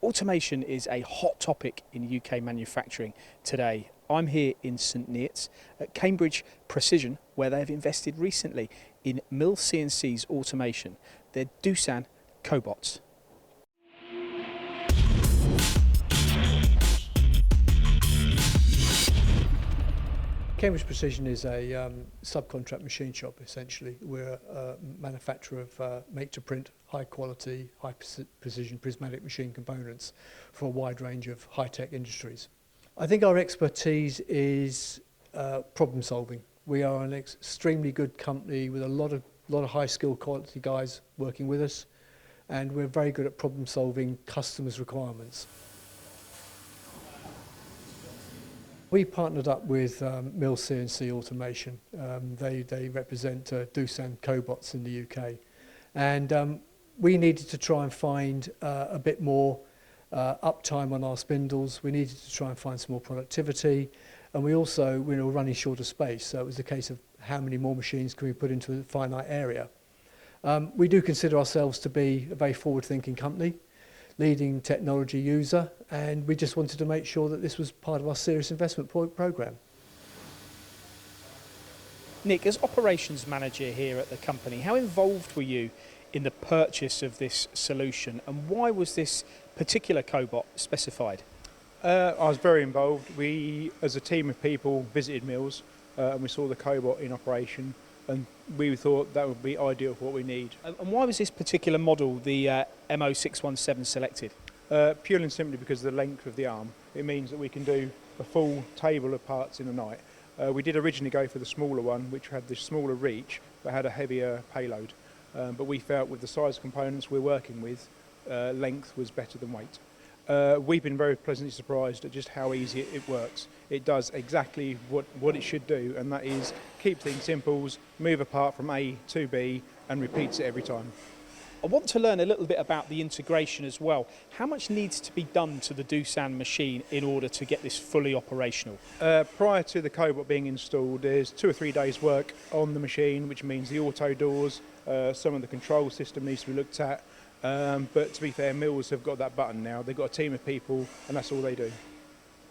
Automation is a hot topic in UK manufacturing today. I'm here in St Neots at Cambridge Precision, where they have invested recently in mill CNC's automation. They're Doosan Cobots. Cambridge Precision is a subcontract machine shop, essentially. We're a manufacturer of make-to-print, high-quality, high-precision prismatic machine components for a wide range of high-tech industries. I think our expertise is problem-solving. We are an extremely good company with a lot of high-skilled quality guys working with us, and we're very good at problem-solving customers' requirements. We partnered up with Mill CNC Automation. They represent Doosan Cobots in the UK. And we needed to try and find a bit more uptime on our spindles. We needed to try and find some more productivity. And we were running short of space. So it was a case of how many more machines can we put into a finite area. We do consider ourselves to be a very forward-thinking company, leading technology user, and we just wanted to make sure that this was part of our serious investment programme. Nick, as operations manager here at the company, how involved were you in the purchase of this solution, and why was this particular cobot specified? I was very involved. We, as a team of people, visited mills and we saw the cobot in operation, and we thought that would be ideal for what we need. And why was this particular model, the MO617, selected? Purely and simply because of the length of the arm. It means that we can do a full table of parts in a night. We did originally go for the smaller one, which had the smaller reach but had a heavier payload. But we felt with the size components we're working with, length was better than weight. We've been very pleasantly surprised at just how easy it works. It does exactly what it should do, and that is keep things simple, move a part from A to B and repeats it every time. I want to learn a little bit about the integration as well. How much needs to be done to the Doosan machine in order to get this fully operational? Prior to the cobot being installed, there's 2 or 3 days work on the machine, which means the auto doors, some of the control system needs to be looked at. But to be fair, mills have got that button now. They've got a team of people and that's all they do.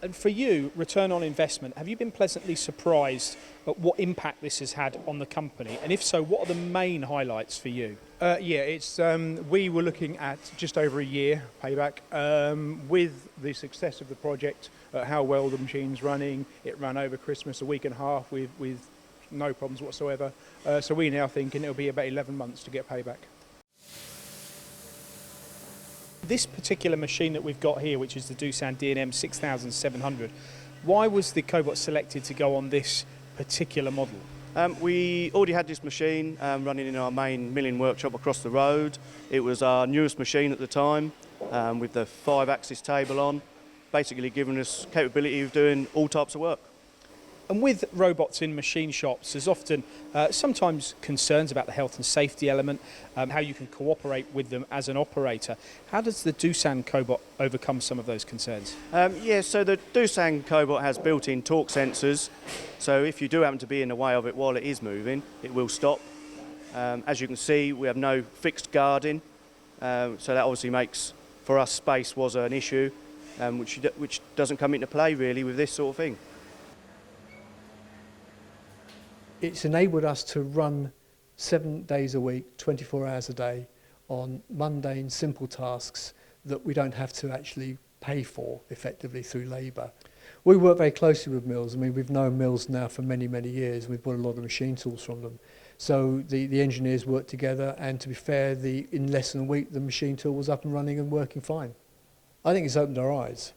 And for you, return on investment, have you been pleasantly surprised at what impact this has had on the company? And if so, what are the main highlights for you? We were looking at just over a year payback. With the success of the project, how well the machine's running, it ran over Christmas a week and a half with no problems whatsoever. So we're now thinking it'll be about 11 months to get payback. This particular machine that we've got here, which is the Doosan D&M 6700, why was the cobot selected to go on this particular model? We already had this machine running in our main milling workshop across the road. It was our newest machine at the time, with the 5-axis table on, basically giving us capability of doing all types of work. And with robots in machine shops, there's often sometimes concerns about the health and safety element, how you can cooperate with them as an operator. How does the Doosan Cobot overcome some of those concerns? So the Doosan Cobot has built-in torque sensors, so if you do happen to be in the way of it while it is moving, it will stop. As you can see, we have no fixed guarding, so that obviously makes, for us, space was an issue, which doesn't come into play really with this sort of thing. It's enabled us to run 7 days a week, 24 hours a day on mundane, simple tasks that we don't have to actually pay for effectively through labour. We work very closely with mills. I mean, we've known mills now for many, many years. We've bought a lot of machine tools from them. So the engineers work together, and to be fair, in less than a week, the machine tool was up and running and working fine. I think it's opened our eyes.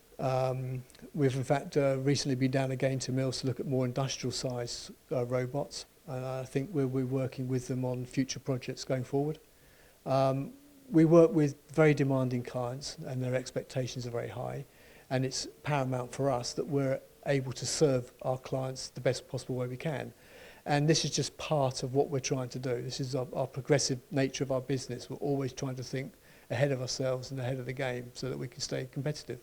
We've in fact recently been down again to mills to look at more industrial size robots, and I think we'll be working with them on future projects going forward. We work with very demanding clients and their expectations are very high, and it's paramount for us that we're able to serve our clients the best possible way we can. And this is just part of what we're trying to do. This is our progressive nature of our business. We're always trying to think ahead of ourselves and ahead of the game so that we can stay competitive.